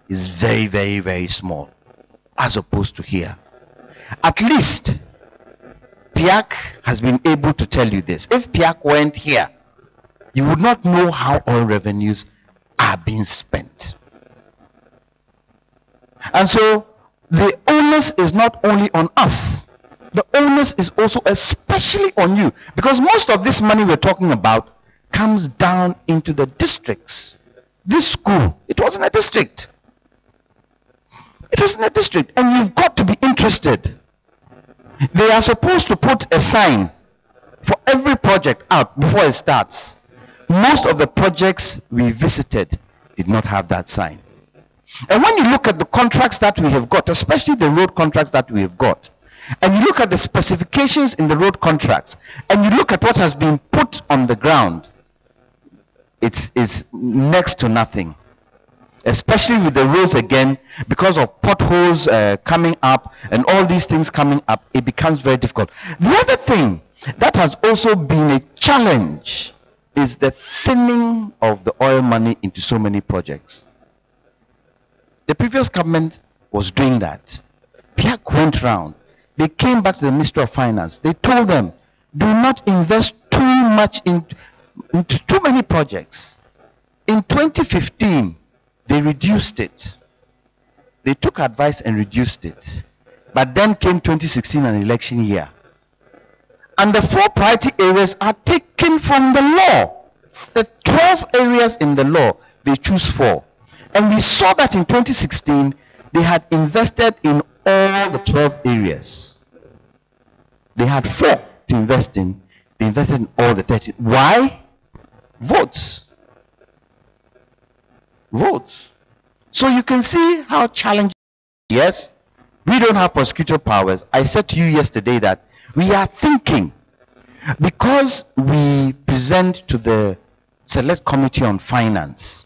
is very, very, very small as opposed to here. At least PIAC has been able to tell you this. If PIAC went here, you would not know how oil revenues are being spent. And so the onus is not only on us, the onus is also especially on you, because most of this money we're talking about comes down into the districts. This school, it wasn't a district. It wasn't a district, and you've got to be interested. They are supposed to put a sign for every project out before it starts. Most of the projects we visited did not have that sign. And when you look at the contracts that we have got, especially the road contracts that we have got, and you look at the specifications in the road contracts, and you look at what has been put on the ground, it's next to nothing. Especially with the roads again, because of potholes coming up and all these things coming up, it becomes very difficult. The other thing that has also been a challenge is the thinning of the oil money into so many projects. The previous government was doing that. PIAC went round. They came back to the Ministry of Finance. They told them, do not invest too much into too many projects. In 2015, they reduced it. They took advice and reduced it. But then came 2016, an election year. And the 4 priority areas are taken from the law. The 12 areas in the law, they choose 4. And we saw that in 2016, they had invested in all the 12 areas. They had 4 to invest in. They invested in all the 30. Why? Votes. Votes. So you can see how challenging. Yes, we don't have prosecutorial powers. I said to you yesterday that we are thinking, because we present to the Select Committee on Finance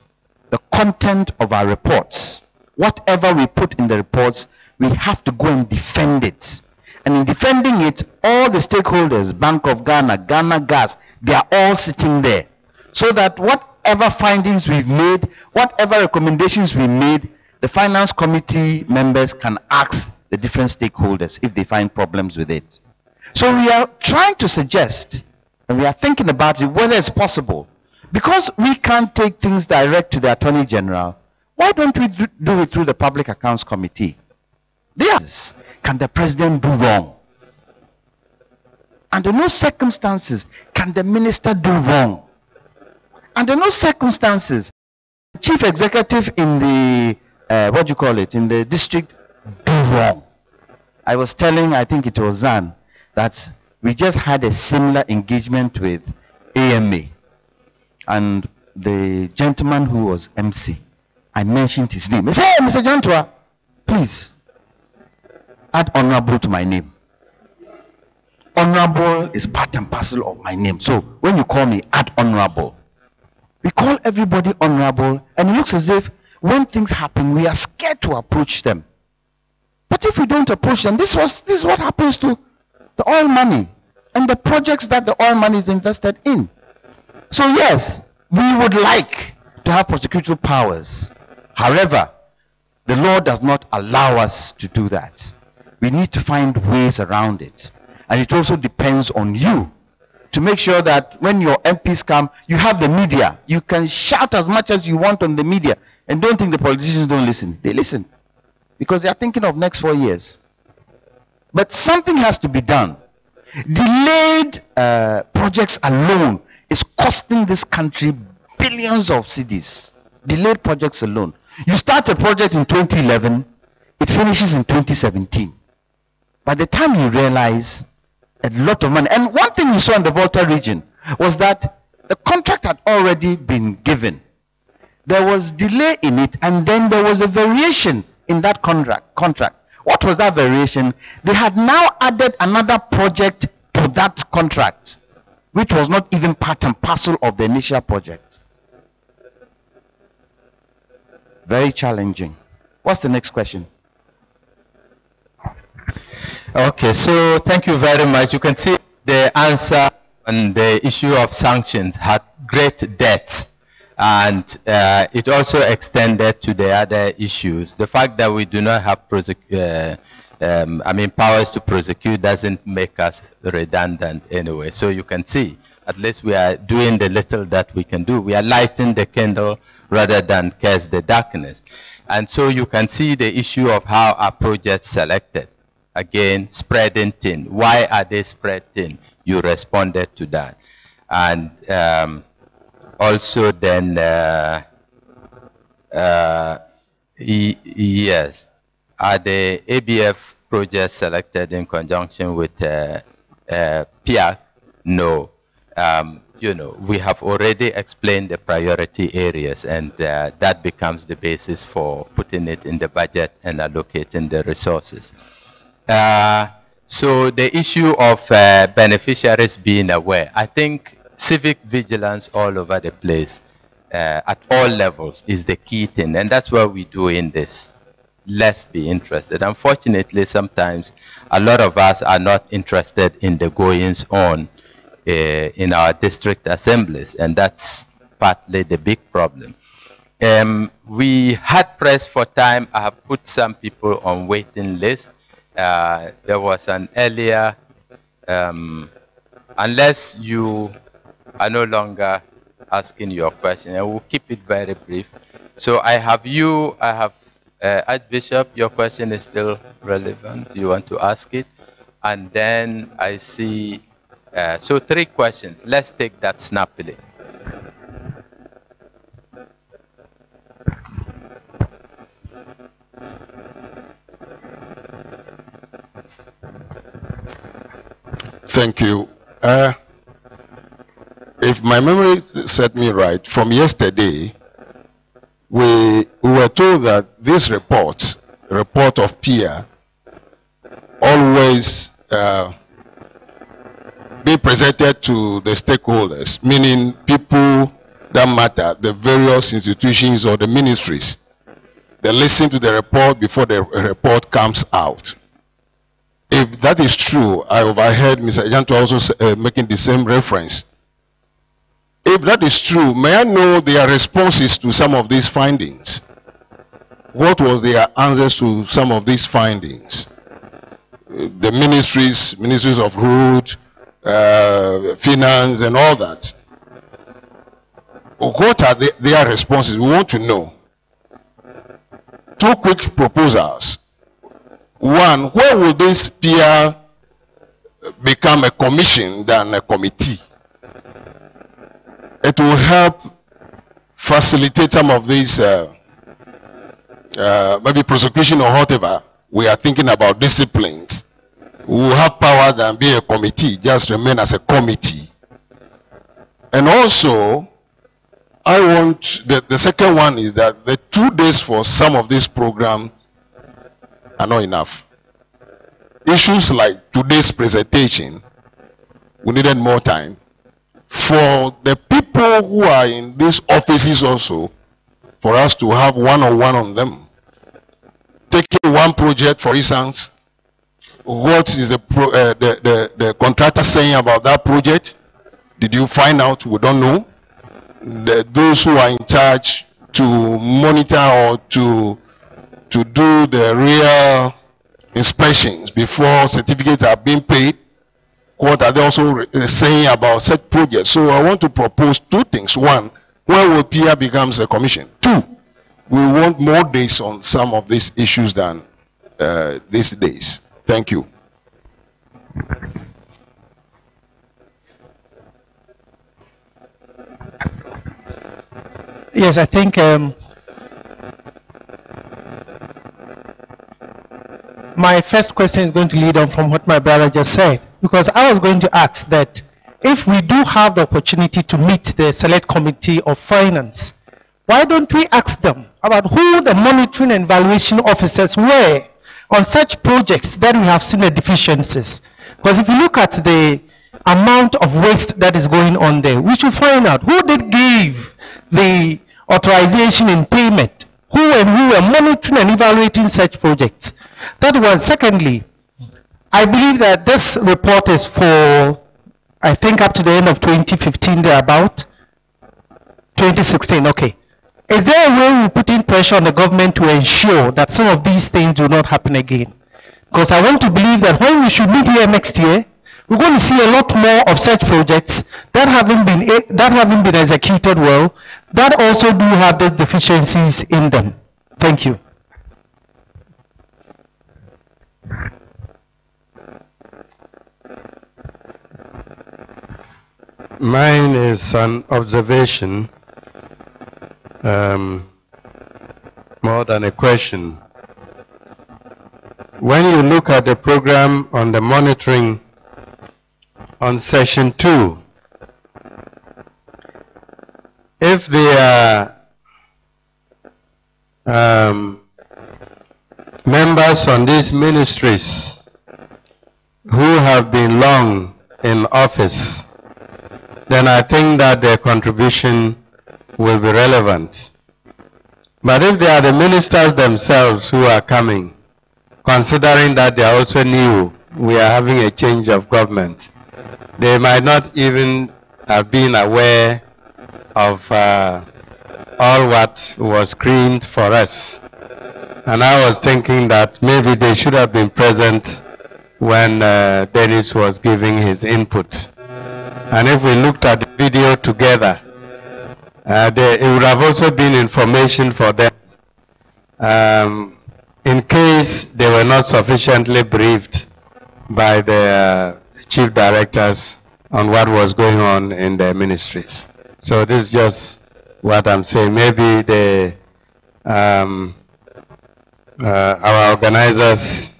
the content of our reports. Whatever we put in the reports, we have to go and defend it. And in defending it, all the stakeholders, Bank of Ghana, Ghana Gas, they are all sitting there. So that whatever findings we've made, whatever recommendations we made, the Finance Committee members can ask the different stakeholders if they find problems with it. So we are trying to suggest, and we are thinking about it, whether it's possible. Because we can't take things direct to the Attorney General, why don't we do it through the Public Accounts Committee? Yes. Can the President do wrong? Under no circumstances can the Minister do wrong. Under no circumstances, the Chief Executive in the, in the district do wrong. I was telling, I think it was Zan, that we just had a similar engagement with AMA. And the gentleman who was MC, I mentioned his name. He said, hey, Mr. Jantua, please add honorable to my name. Honorable is part and parcel of my name. So when you call me, add honorable. We call everybody honorable, and it looks as if when things happen, we are scared to approach them. But if we don't approach them, this is what happens to the oil money and the projects that the oil money is invested in. So yes, we would like to have prosecutorial powers. However, the law does not allow us to do that. We need to find ways around it. And it also depends on you to make sure that when your MPs come, you have the media. You can shout as much as you want on the media. And don't think the politicians don't listen. They listen. Because they are thinking of next 4 years. But something has to be done. Delayed projects alone is costing this country billions of cedis. Delayed projects alone. You start a project in 2011, it finishes in 2017. By the time you realize, a lot of money. And one thing you saw in the Volta region was that the contract had already been given. There was delay in it, and then there was a variation in that contract. What was that variation? They had now added another project to that contract, which was not even part and parcel of the initial project. Very challenging. What's the next question? Okay, so thank you very much. You can see the answer on the issue of sanctions had great depth. And it also extended to the other issues. The fact that we do not have powers to prosecute doesn't make us redundant anyway. So you can see, at least we are doing the little that we can do. We are lighting the candle rather than cast the darkness. And so you can see the issue of how are projects selected. Again, spreading thin. Why are they spread thin? You responded to that. And also then, yes, are the ABF projects selected in conjunction with PIAC? No. You know, we have already explained the priority areas, and that becomes the basis for putting it in the budget and allocating the resources. So the issue of beneficiaries being aware, I think civic vigilance all over the place at all levels is the key thing, and that's what we do in this. Let's be interested. Unfortunately, sometimes a lot of us are not interested in the goings on in our district assemblies, and that's partly the big problem. We had pressed for time. I have put some people on waiting list. There was an earlier, unless you are no longer asking your question, I will keep it very brief. So I have you, I have Archbishop, your question is still relevant. You want to ask it? And then I see, so 3 questions. Let's take that snappily. Thank you. If my memory set me right, from yesterday, we were told that this report of PIA, always be presented to the stakeholders, meaning people that matter, the various institutions or the ministries. They listen to the report before the report comes out. If that is true, I overheard Mr. Janto also making the same reference. If that is true, may I know their responses to some of these findings? What was their answers to some of these findings? The ministries of road, finance, and all that. What are their responses? We want to know. 2 quick proposals. One, where will this peer become a commission than a committee? It will help facilitate some of these, maybe prosecution or whatever. We are thinking about disciplines. We will have power than be a committee, just remain as a committee. And also, I want, the second one is that the 2 days for some of these programs are not enough. Issues like today's presentation, we needed more time. For the people who are in these offices also, for us to have one-on-one on them. Taking one project, for instance, what is the contractor saying about that project? Did you find out? We don't know. Those who are in charge to monitor or to do the real inspections before certificates are being paid, what are they also saying about such projects? So I want to propose 2 things. One, when will PIA becomes a commission? 2, we want more days on some of these issues than these days. Thank you. Yes, I think my first question is going to lead on from what my brother just said, because I was going to ask that if we do have the opportunity to meet the Select Committee of Finance, why don't we ask them about who the monitoring and evaluation officers were on such projects that we have seen the deficiencies? Because if you look at the amount of waste that is going on there, we should find out who did give the authorization in payment, who were monitoring and evaluating such projects. That one. Secondly, I believe that this report is for, I think, up to the end of 2015, thereabout. 2016, okay. Is there a way we put in pressure on the government to ensure that some of these things do not happen again? Because I want to believe that when we should meet here next year, we're going to see a lot more of such projects that haven't been executed well, that also do have the deficiencies in them. Thank you. Mine is an observation, more than a question. When you look at the program on the monitoring on session 2, if there are members on these ministries who have been long in office, then I think that their contribution will be relevant. But if they are the ministers themselves who are coming, considering that they are also new, we are having a change of government, they might not even have been aware of all what was screened for us. And I was thinking that maybe they should have been present when Dennis was giving his input. And if we looked at the video together, it would have also been information for them in case they were not sufficiently briefed by the chief directors on what was going on in their ministries. So this is just what I'm saying. Maybe the our organizers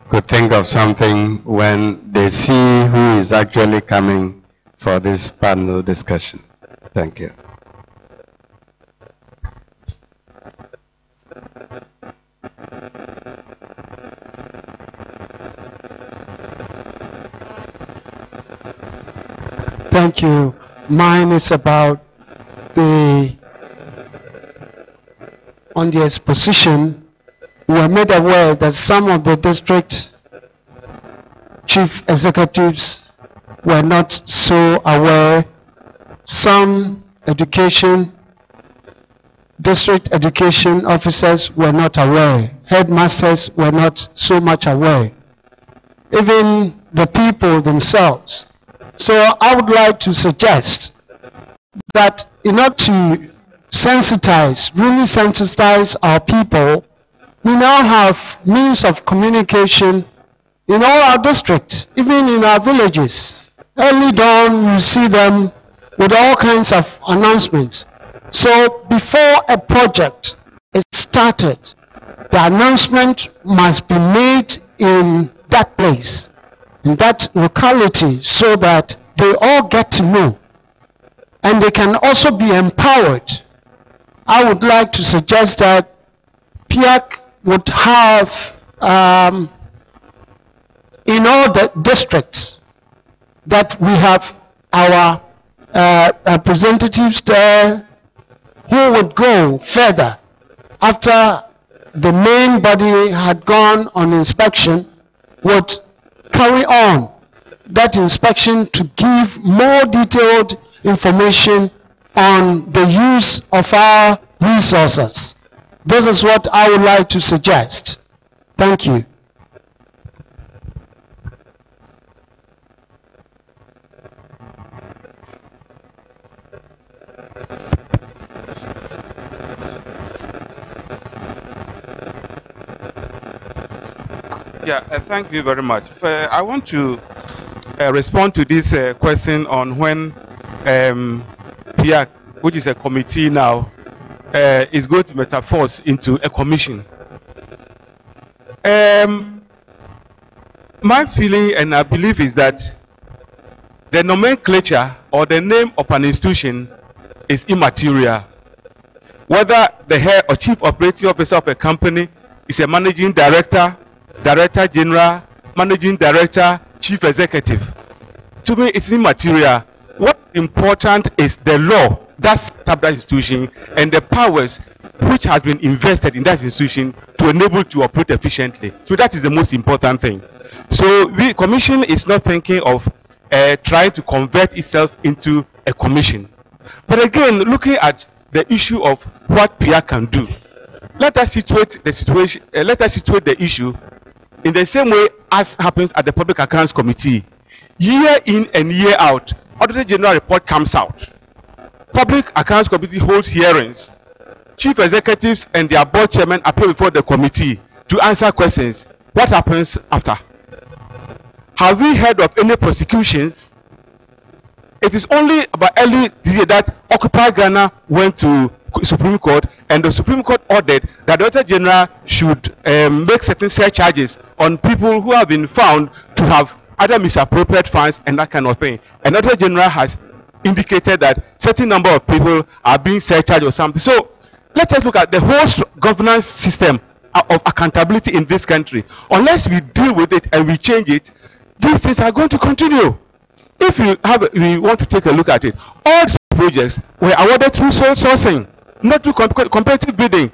could think of something when they see who is actually coming for this panel discussion. Thank you. Thank you. Mine is about on the exposition, we were made aware that some of the district chief executives were not so aware. Some district education officers were not aware. Headmasters were not so much aware. Even the people themselves. So I would like to suggest that in order to really sensitize our people, we now have means of communication in all our districts, even in our villages. Early dawn, you see them with all kinds of announcements. So before a project is started, the announcement must be made in that place, in that locality, so that they all get to know. And they can also be empowered. I would like to suggest that PIAC would have, in all the districts, that we have our representatives there who would go further after the main body had gone on inspection, would carry on that inspection to give more detailed information on the use of our resources. This is what I would like to suggest. Thank you. Yeah, thank you very much. I want to respond to this question on when PIAC, which is a committee now, is going to metamorphose into a commission. My feeling and I believe is that the nomenclature or the name of an institution is immaterial. Whether the head or chief operating officer of a company is a managing director, director general, managing director, chief executive, to me it's immaterial. What's important is the law that set up that institution and the powers which has been invested in that institution to enable to operate efficiently. So that is the most important thing. So the commission is not thinking of trying to convert itself into a commission. But again, looking at the issue of what PR can do, let us situate the situation. Let us situate the issue in the same way as happens at the Public Accounts Committee. Year in and year out, Auditor General report comes out. Public Accounts Committee holds hearings. Chief executives and their board chairmen appear before the committee to answer questions. What happens after? Have we heard of any prosecutions? It is only about early this year that Occupy Ghana went to Supreme Court, and the Supreme Court ordered that the Auditor General should make certain surcharges on people who have been found to have either misappropriated funds and that kind of thing. And the Auditor General has indicated that certain number of people are being surcharged or something. So let us look at the whole governance system of accountability in this country. Unless we deal with it and we change it, these things are going to continue. If we want to take a look at it, all these projects were awarded through sole sourcing, not through competitive bidding.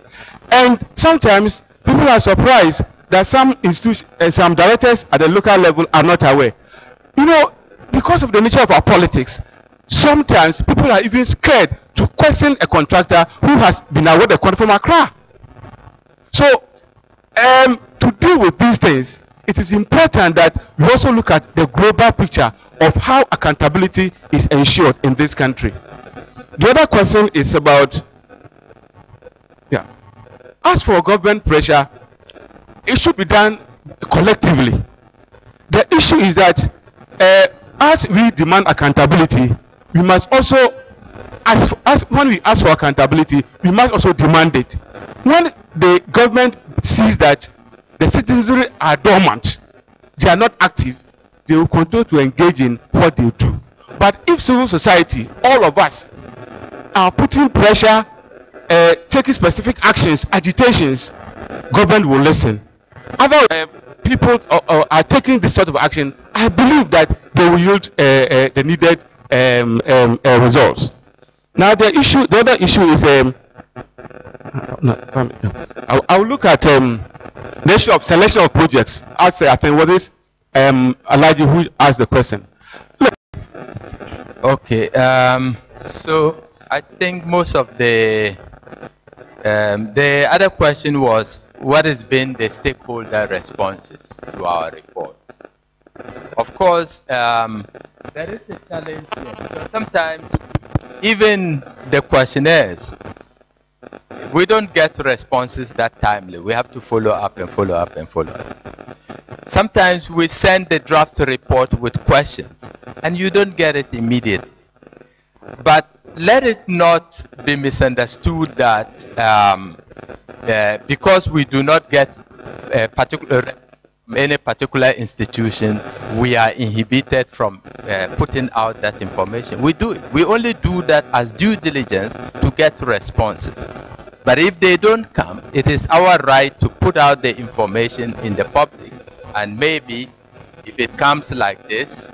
And sometimes people are surprised that some institutions, some directors at the local level are not aware. You know, because of the nature of our politics, sometimes people are even scared to question a contractor who has been awarded a contract from Accra. So, to deal with these things, it is important that we also look at the global picture of how accountability is ensured in this country. The other question is about, as for government pressure, it should be done collectively. The issue is that as we demand accountability, we must also, when we ask for accountability, we must also demand it. When the government sees that the citizens are dormant, they are not active, they will continue to engage in what they do. But if civil society, all of us, are putting pressure, taking specific actions, agitations, government will listen. Other people are taking this sort of action, I believe that they will yield the needed results. Now the other issue is, I will look at the issue of selection of projects. I think what is Alaji who asked the question. Look. Okay, so I think most of the other question was what has been the stakeholder responses to our reports. Of course, there is a challenge here because sometimes even the questionnaires, we don't get responses that timely. We have to follow up and follow up and follow up. Sometimes we send the draft report with questions and you don't get it immediately. But let it not be misunderstood that because we do not get any particular institution, we are inhibited from putting out that information. We do it. We only do that as due diligence to get responses. But if they don't come, it is our right to put out the information in the public. And maybe if it comes like this,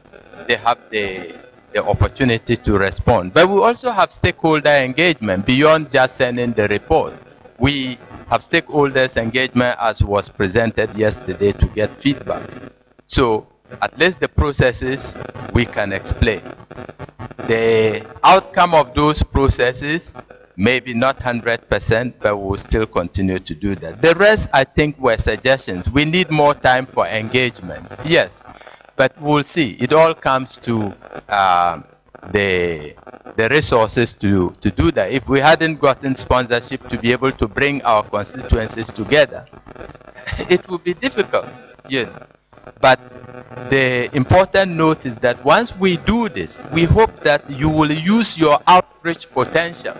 they have the opportunity to respond. But we also have stakeholder engagement beyond just sending the report. We have stakeholders engagement as was presented yesterday to get feedback. So at least the processes we can explain. The outcome of those processes, maybe not 100%, but we'll still continue to do that. The rest, I think, were suggestions. We need more time for engagement. Yes, but we'll see. It all comes to the resources to do that. If we hadn't gotten sponsorship to be able to bring our constituencies together, it would be difficult, you know. But the important note is that once we do this, we hope that you will use your outreach potential.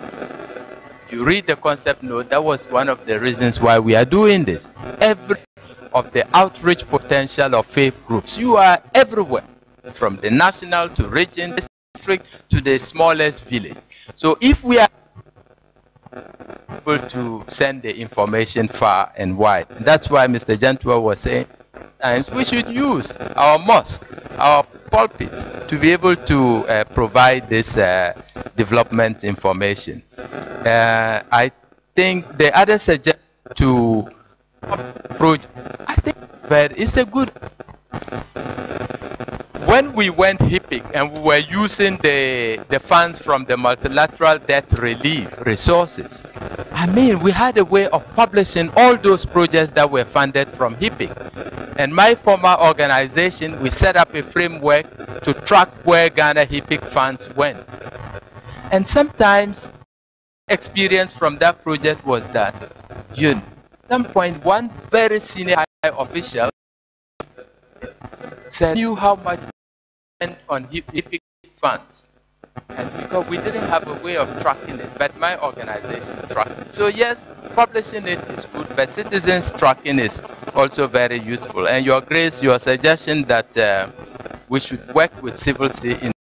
You read the concept note, that was one of the reasons why we are doing this. Every of the outreach potential of faith groups, you are everywhere, from the national to region, district to the smallest village. So if we are able to send the information far and wide, and that's why Mr. Jantua was saying, we should use our mosque, our pulpits, to be able to provide this development information. I think the other suggestion to projects, I think that it's a good. when we went HIPIC and we were using the funds from the multilateral debt relief resources, I mean, we had a way of publishing all those projects that were funded from HIPIC. And my former organization, we set up a framework to track where Ghana HIPIC funds went. And sometimes experience from that project was that, at some point, one very senior high official said, "You how much spent on HIPIC funds?" And because we didn't have a way of tracking it, but my organization tracked it. So yes, publishing it is good, but citizens tracking is also very useful. And Your Grace, your suggestion that we should work with civil society